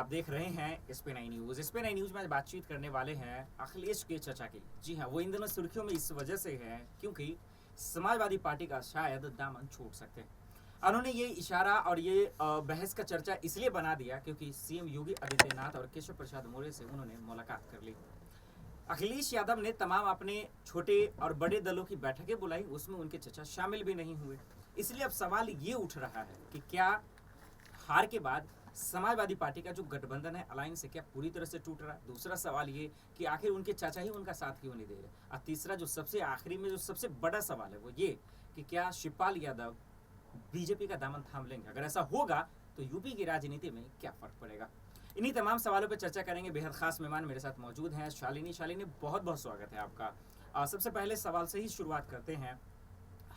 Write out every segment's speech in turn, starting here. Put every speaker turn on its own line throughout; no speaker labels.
आप देख रहे हैं SP9 न्यूज। SP9 न्यूज में आज बातचीत करने वाले हैं अखिलेश के चचा की। जी हाँ, वो इन दिनों सुर्खियों में इस वजह से है क्योंकि समाजवादी पार्टी का शायद दामन छोड़ सकते हैं। उन्होंने ये इशारा और ये बहस का चर्चा इसलिए बना दिया क्योंकि सीएम योगी आदित्यनाथ और केशव प्रसाद मौर्य से उन्होंने मुलाकात कर ली। अखिलेश यादव ने तमाम अपने छोटे और बड़े दलों की बैठकें बुलाई, उसमें उनके चचा शामिल भी नहीं हुए। इसलिए अब सवाल ये उठ रहा है कि क्या हार के बाद समाजवादी पार्टी का जो गठबंधन है, अलायंस है, क्या पूरी तरह से टूट रहा है। दूसरा सवाल ये कि आखिर उनके चाचा ही उनका साथ क्यों नहीं दे रहे। और तीसरा जो सबसे आखिरी में जो सबसे बड़ा सवाल है वो ये कि क्या शिवपाल यादव बीजेपी का दामन थाम लेंगे। अगर ऐसा होगा तो यूपी की राजनीति में क्या फर्क पड़ेगा। इन्हीं तमाम सवालों पर चर्चा करेंगे। बेहद खास मेहमान मेरे साथ मौजूद हैं, शालिनी। बहुत बहुत स्वागत है आपका। सबसे पहले सवाल से ही शुरुआत करते हैं।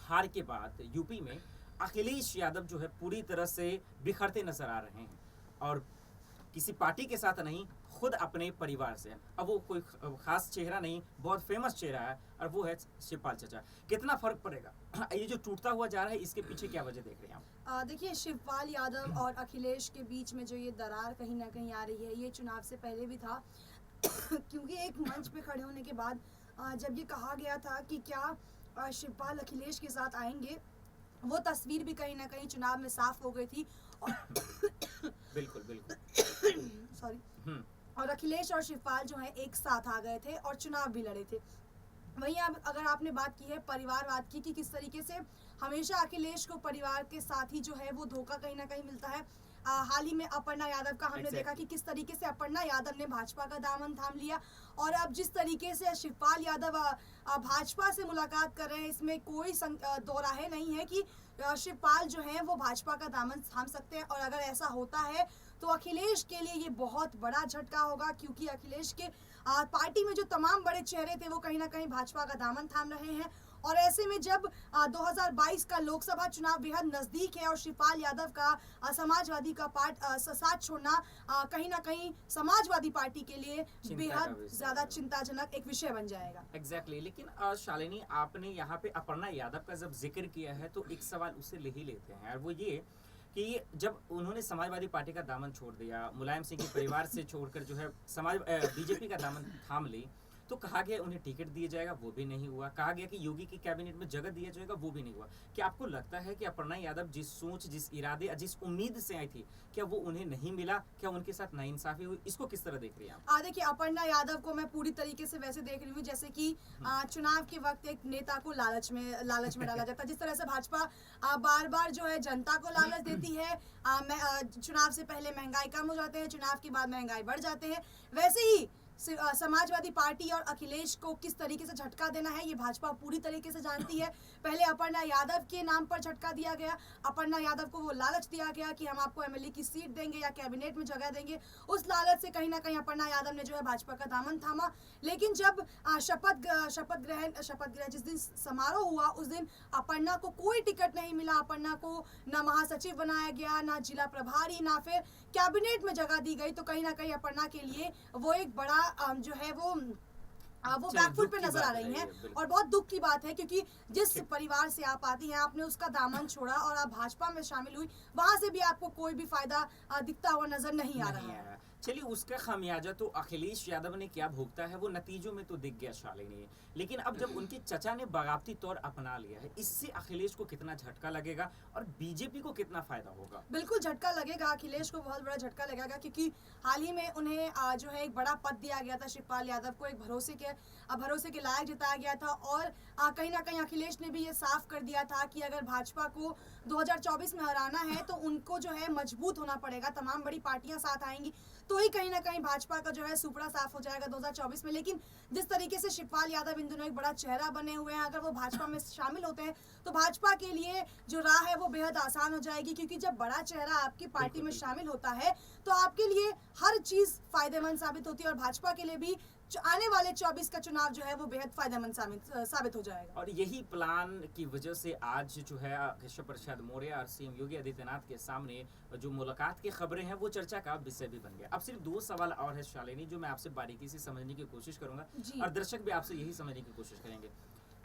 हार के बाद यूपी में अखिलेश यादव जो है पूरी तरह से बिखरते नजर आ रहे हैं और किसी पार्टी के साथ नहीं, खुद अपने परिवार से। अब वो कोई खास चेहरा नहीं, बहुत फेमस चेहरा है और वो है शिवपाल चाचा। कितना फर्क पड़ेगा ये जो टूटता हुआ जा रहा है, इसके पीछे क्या वजह देख रहे हैं आप?
देखिए, शिवपाल यादव और अखिलेश के बीच में जो ये दरार कहीं ना कहीं आ रही है, ये चुनाव से पहले भी था क्योंकि एक मंच पे खड़े होने के बाद जब ये कहा गया था कि क्या शिवपाल अखिलेश के साथ आएंगे, वो तस्वीर भी कहीं ना कहीं चुनाव में साफ हो गई थी और
बिल्कुल
सॉरी और अखिलेश और शिवपाल जो है एक साथ आ गए थे और चुनाव भी लड़े थे। वहीं अब अगर आपने बात की है परिवारवाद की कि किस तरीके से हमेशा अखिलेश को परिवार के साथ ही जो है वो धोखा कहीं ना कहीं मिलता है। हाल ही में अपर्णा यादव का हमने देखा कि किस तरीके से अपर्णा यादव ने भाजपा का दामन थाम लिया और अब जिस तरीके से शिवपाल यादव भाजपा से मुलाकात कर रहे हैं, इसमें कोई दो राहें नहीं है कि शिवपाल जो है वो भाजपा का दामन थाम सकते हैं। और अगर ऐसा होता है तो अखिलेश के लिए ये बहुत बड़ा झटका होगा क्योंकि अखिलेश के पार्टी में जो तमाम बड़े चेहरे थे वो कहीं ना कहीं भाजपा का दामन थाम रहे हैं। और ऐसे में जब 2022 का लोकसभा चुनाव बेहद नजदीक है और शिवपाल यादव का समाजवादी का साथ छोड़ना कहीं ना कहीं समाजवादी पार्टी के लिए बेहद ज्यादा चिंताजनक एक विषय बन जाएगा।
एग्जैक्टली। लेकिन शालिनी, आपने यहाँ पे अपर्णा यादव का जब जिक्र किया है तो एक सवाल उससे ले ही लेते हैं और वो ये कि जब उन्होंने समाजवादी पार्टी का दामन छोड़ दिया, मुलायम सिंह के परिवार से छोड़कर जो है बीजेपी का दामन थाम ली, तो कहा गया उन्हें टिकट दिया जाएगा, वो भी नहीं हुआ। कहा गया कि योगी की कैबिनेट में जगह दिया जाएगा, वो भी नहीं हुआ। क्या आपको लगता है कि अपर्णा यादव जिस सोच, जिस इरादे, जिस उम्मीद से आई थी, क्या वो उन्हें नहीं मिला? क्या उनके साथ नाइंसाफी हुई? इसको किस तरह देख रही हैं आप?
देखिए, अपर्णा यादव को मैं पूरी तरीके से वैसे देख रही हूँ जैसे कि चुनाव के वक्त एक नेता को लालच में डाला जाता है। जिस तरह से भाजपा बार बार जो है जनता को लालच देती है, चुनाव से पहले महंगाई कम हो जाते हैं, चुनाव के बाद महंगाई बढ़ जाते हैं, वैसे ही समाजवादी पार्टी और अखिलेश को किस तरीके से झटका देना है ये भाजपा पूरी तरीके से जानती है। पहले अपर्णा यादव के नाम पर झटका दिया गया, अपर्णा यादव को वो लालच दिया गया कि हम आपको एमएलए की सीट देंगे या कैबिनेट में जगह देंगे। उस लालच से कहीं ना कहीं अपर्णा यादव ने जो है भाजपा का दामन थामा। लेकिन जब शपथ ग्रहण जिस दिन समारोह हुआ, उस दिन अपर्णा को कोई टिकट नहीं मिला। अपर्णा को ना महासचिव बनाया गया, ना जिला प्रभारी, ना फिर कैबिनेट में जगह दी गई। तो कहीं ना कहीं अपर्णा के लिए वो एक बड़ा जो है वो बैकफुट पे नजर आ रही हैं और बहुत दुख की बात है क्योंकि जिस परिवार से आप आती हैं, आपने उसका दामन छोड़ा और आप भाजपा में शामिल हुई, वहां से भी आपको कोई भी फायदा दिखता हुआ नजर नहीं आ रहा है।
चलिए, उसका खामियाजा तो अखिलेश यादव ने क्या भुगता है वो नतीजों में तो दिख गया शालिनी। लेकिन अब जब उनके चचा ने बगावती तौर अपना लिया है, इससे अखिलेश को कितना झटका लगेगा और बीजेपी को कितना फायदा होगा?
बिल्कुल झटका लगेगा, अखिलेश को बहुत बड़ा झटका लगेगा क्योंकि हाल ही में उन्हें जो है एक बड़ा पद दिया गया था। शिवपाल यादव को एक भरोसे के लायक जिताया गया था और कहीं ना कहीं अखिलेश ने भी ये साफ कर दिया था कि अगर भाजपा को 2024 में हराना है तो उनको जो है मजबूत होना पड़ेगा, तमाम बड़ी पार्टियां साथ आएंगी तो ही कहीं ना कहीं भाजपा का जो है सुपड़ा साफ हो जाएगा 2024 में। लेकिन जिस तरीके से शिवपाल यादव इन दिनों एक बड़ा चेहरा बने हुए हैं, अगर वो भाजपा में शामिल होते हैं तो भाजपा के लिए जो राह है वो बेहद आसान हो जाएगी क्योंकि जब बड़ा चेहरा आपकी पार्टी में शामिल होता है तो आपके लिए हर चीज फायदेमंद साबित होती है और भाजपा के लिए भी आने वाले 24 का चुनाव जो है वो बेहद फायदेमंद साबित हो जाएगा।
और यही प्लान की वजह से आज जो है केशव प्रसाद मौर्य और सीएम योगी आदित्यनाथ के सामने जो मुलाकात की खबरें हैं वो चर्चा का विषय भी बन गया। अब सिर्फ 2 सवाल और है शालिनी, जो मैं आपसे बारीकी से समझने की कोशिश करूंगा और दर्शक भी आपसे यही समझने की कोशिश करेंगे।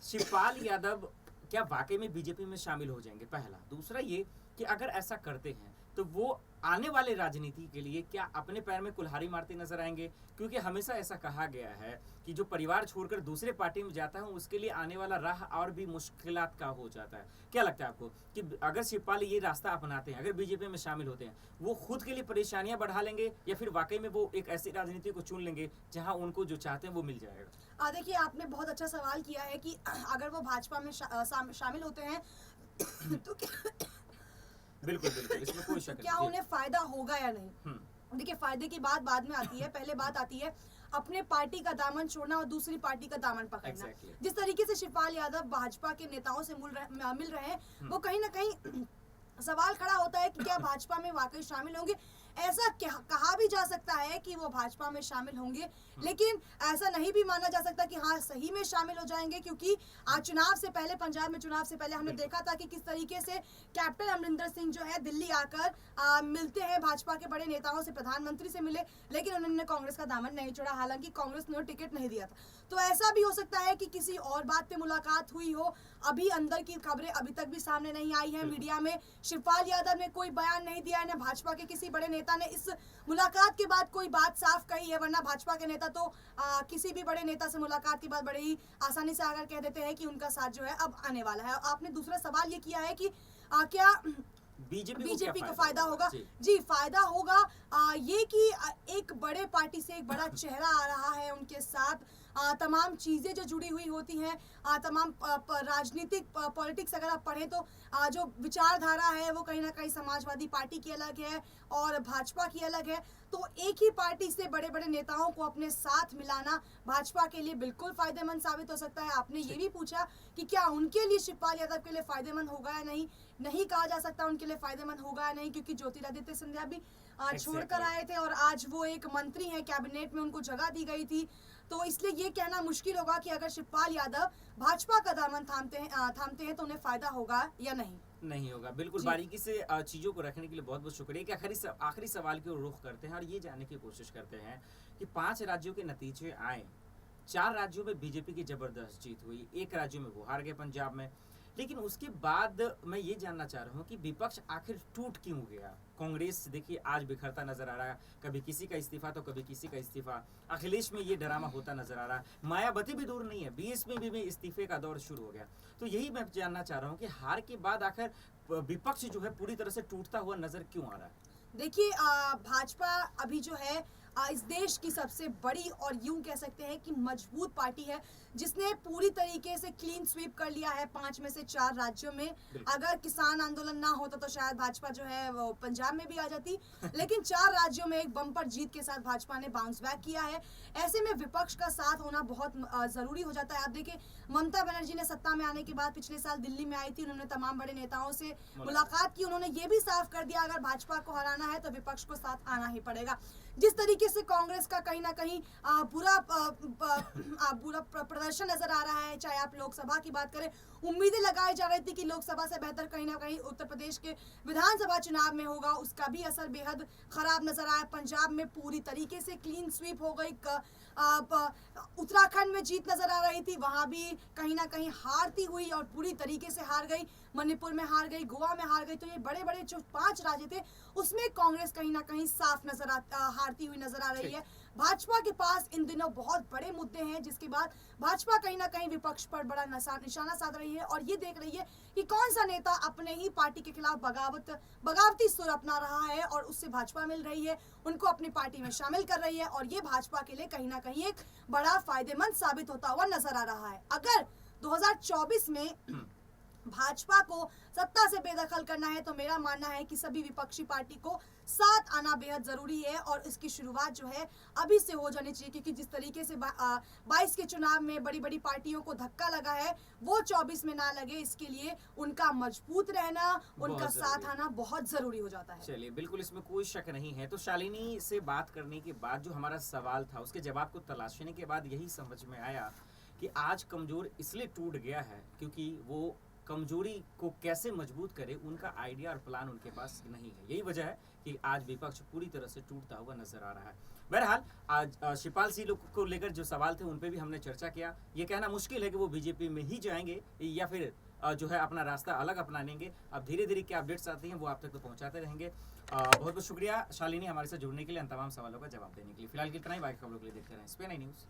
शिवपाल यादव क्या वाकई में बीजेपी में शामिल हो जाएंगे? पहला। दूसरा ये कि अगर ऐसा करते हैं, तो वो आने वाले राजनीति के लिए क्या अपने पैर में कुल्हाड़ी मारते नजर आएंगे? क्योंकि हमेशा ऐसा कहा गया है कि जो परिवार छोड़कर दूसरे पार्टी में जाता है उसके लिए आने वाला राह और भी मुश्किलात का हो जाता है। क्या लगता है आपको कि अगर शिवपाल ये रास्ता अपनाते हैं, अगर बीजेपी में शामिल होते हैं, वो खुद के लिए परेशानियां बढ़ा लेंगे या फिर वाकई में वो एक ऐसी राजनीति को चुन लेंगे जहां उनको जो चाहते हैं वो मिल जाएगा?
देखिए, आपने बहुत अच्छा सवाल किया है कि अगर वो भाजपा में शामिल होते हैं तो
बिल्कुल बिल्कुल, इसमें कोई शक
क्या
नहीं।
उन्हें फायदा होगा या नहीं? देखिए, फायदे की बात बाद में आती है, पहले बात आती है अपने पार्टी का दामन छोड़ना और दूसरी पार्टी का दामन पकड़ना।
Exactly.
जिस तरीके से शिवपाल यादव भाजपा के नेताओं से मिल रहे हैं, वो कहीं ना कहीं सवाल खड़ा होता है कि क्या भाजपा में वाकई शामिल होंगे। ऐसा कहा भी जा सकता है कि वो भाजपा में शामिल होंगे, लेकिन ऐसा नहीं भी माना जा सकता कि हाँ सही में शामिल हो जाएंगे, क्योंकि चुनाव से पहले, पंजाब में चुनाव से पहले हमने देखा था कि किस तरीके से कैप्टन अमरिंदर सिंह जो है दिल्ली आकर मिलते हैं भाजपा के बड़े नेताओं से, प्रधानमंत्री से मिले, लेकिन उन्होंने कांग्रेस का दामन नहीं छोड़ा, हालांकि कांग्रेस ने टिकट नहीं दिया था। तो ऐसा भी हो सकता है कि किसी और बात पे मुलाकात हुई हो। अभी अंदर की खबरें अभी तक भी सामने नहीं आई है मीडिया में। शिवपाल यादव ने कोई बयान नहीं दिया है, ना भाजपा के किसी बड़े नेता ने इस मुलाकात के बाद कोई बात साफ कही है, वरना भाजपा के नेता तो किसी भी बड़े नेता से मुलाकात के बाद बड़े ही आसानी से आकर कह देते हैं कि उनका साथ जो है अब आने वाला है। आपने दूसरा सवाल ये किया है कि क्या बीजेपी को फायदा होगा? जी, फायदा होगा ये कि एक बड़े पार्टी से एक बड़ा चेहरा आ रहा है, उनके साथ तमाम चीज़ें जो जुड़ी हुई होती हैं, तमाम राजनीतिक पॉलिटिक्स अगर आप पढ़ें तो जो विचारधारा है वो कहीं ना कहीं समाजवादी पार्टी की अलग है और भाजपा की अलग है। तो एक ही पार्टी से बड़े बड़े नेताओं को अपने साथ मिलाना भाजपा के लिए बिल्कुल फायदेमंद साबित हो सकता है। आपने ये भी पूछा कि क्या उनके लिए, शिवपाल यादव के लिए फायदेमंद होगा या नहीं। नहीं कहा जा सकता उनके लिए फायदेमंद होगा या नहीं, क्योंकि ज्योतिरादित्य सिंधिया भी छोड़कर आए थे और आज वो एक मंत्री हैं, कैबिनेट में उनको जगह दी गई थी। तो इसलिए ये कहना मुश्किल होगा कि अगर शिवपाल यादव भाजपा का दामन थामते हैं तो उन्हें फायदा होगा या नहीं
होगा। बिल्कुल बारीकी से चीज़ों को रखने के लिए बहुत बहुत शुक्रिया। कि आखिरी सवाल की ओर रुख करते हैं और ये जानने की कोशिश करते हैं कि 5 राज्यों के नतीजे आए, 4 राज्यों में बीजेपी की जबरदस्त जीत हुई, 1 राज्य में वो हार गए, पंजाब में। लेकिन उसके बाद मैं ये जानना चाह रहा हूँ कि विपक्ष आखिर टूट क्यों गया? कांग्रेस देखिए आज बिखरता नजर आ रहा है, कभी किसी का इस्तीफा तो कभी किसी का इस्तीफा। अखिलेश में ये ड्रामा होता नजर आ रहा है, मायावती भी दूर नहीं है, बीएस में भी इस्तीफे का दौर शुरू हो गया। तो यही मैं जानना चाह रहा हूँ कि हार के बाद आखिर विपक्ष जो है पूरी तरह से टूटता हुआ नजर क्यों आ रहा है?
देखिए, भाजपा अभी जो है इस देश की सबसे बड़ी और यूं कह सकते हैं कि मजबूत पार्टी है, जिसने पूरी तरीके से क्लीन स्वीप कर लिया है 5 में से 4 राज्यों में। अगर किसान आंदोलन ना होता तो शायद भाजपा जो है वो पंजाब में भी आ जाती, लेकिन 4 राज्यों में एक बम्पर जीत के साथ भाजपा ने बाउंस बैक किया है। ऐसे में विपक्ष का साथ होना बहुत जरूरी हो जाता है। आप देखिए, ममता बनर्जी ने सत्ता में आने के बाद पिछले साल दिल्ली में आई थी, उन्होंने तमाम बड़े नेताओं से मुलाकात की, उन्होंने ये भी साफ कर दिया अगर भाजपा को हराना है तो विपक्ष को साथ आना ही पड़ेगा। जिस तरीके से कांग्रेस का कहीं ना कहीं बुरा प्रदर्शन नजर आ रहा है, चाहे आप लोकसभा की बात करें, उम्मीदें लगाई जा रही थी कि लोकसभा से बेहतर कहीं ना कहीं उत्तर प्रदेश के विधानसभा चुनाव में होगा, उसका भी असर बेहद खराब नजर आया। पंजाब में पूरी तरीके से क्लीन स्वीप हो गई, उत्तराखंड में जीत नजर आ रही थी, वहां भी कहीं ना कहीं हारती हुई और पूरी तरीके से हार गई, मणिपुर में हार गई, गोवा में हार गई। तो ये बड़े बड़े जो 5 राज्य थे उसमें कांग्रेस कहीं ना कहीं साफ हारती हुई नजर आ रही है। भाजपा के पास इन दिनों बहुत बड़े मुद्दे हैं, जिसके बाद भाजपा कहीं ना कहीं विपक्ष पर बड़ा निशाना साध रही है और ये देख रही है कि कौन सा नेता अपने ही पार्टी के खिलाफ बगावती सुर अपना रहा है और उससे भाजपा मिल रही है, उनको अपनी पार्टी में शामिल कर रही है और ये भाजपा के लिए कहीं ना कहीं एक बड़ा फायदेमंद साबित होता हुआ नजर आ रहा है। अगर 2024 में भाजपा को सत्ता से बेदखल करना है तो मेरा मानना है कि सभी विपक्षी पार्टी को साथ आना बेहद जरूरी है और इसकी शुरुआत जो है अभी से हो जानी चाहिए, क्योंकि जिस तरीके से 22 के चुनाव में बड़ी बड़ी पार्टियों को धक्का लगा है वो 24 में ना लगे, इसके लिए उनका मजबूत रहना, उनका साथ आना बहुत जरूरी हो जाता है।
चलिए, बिल्कुल इसमें कोई शक नहीं है। तो शालिनी से बात करने के बाद जो हमारा सवाल था उसके जवाब को तलाशने के बाद यही समझ में आया कि आज कमजोर इसलिए टूट गया है क्योंकि वो कमजोरी को कैसे मजबूत करे उनका आइडिया और प्लान उनके पास नहीं है। यही वजह है कि आज विपक्ष पूरी तरह से टूटता हुआ नजर आ रहा है। बहरहाल आज शिवपाल सिंह को लेकर जो सवाल थे उन पे भी हमने चर्चा किया। ये कहना मुश्किल है कि वो बीजेपी में ही जाएंगे या फिर जो है अपना रास्ता अलग अपनाएंगे। अब धीरे धीरे क्या अपडेट्स आती हैं वो आप तक तो पहुंचाते रहेंगे। बहुत बहुत शुक्रिया शालिनी हमारे साथ जुड़ने के लिए, इन तमाम सवालों का जवाब देने के लिए। फिलहाल की इतना ही, बाकी खबरों के लिए देखते रहें स्पेन आई न्यूज़।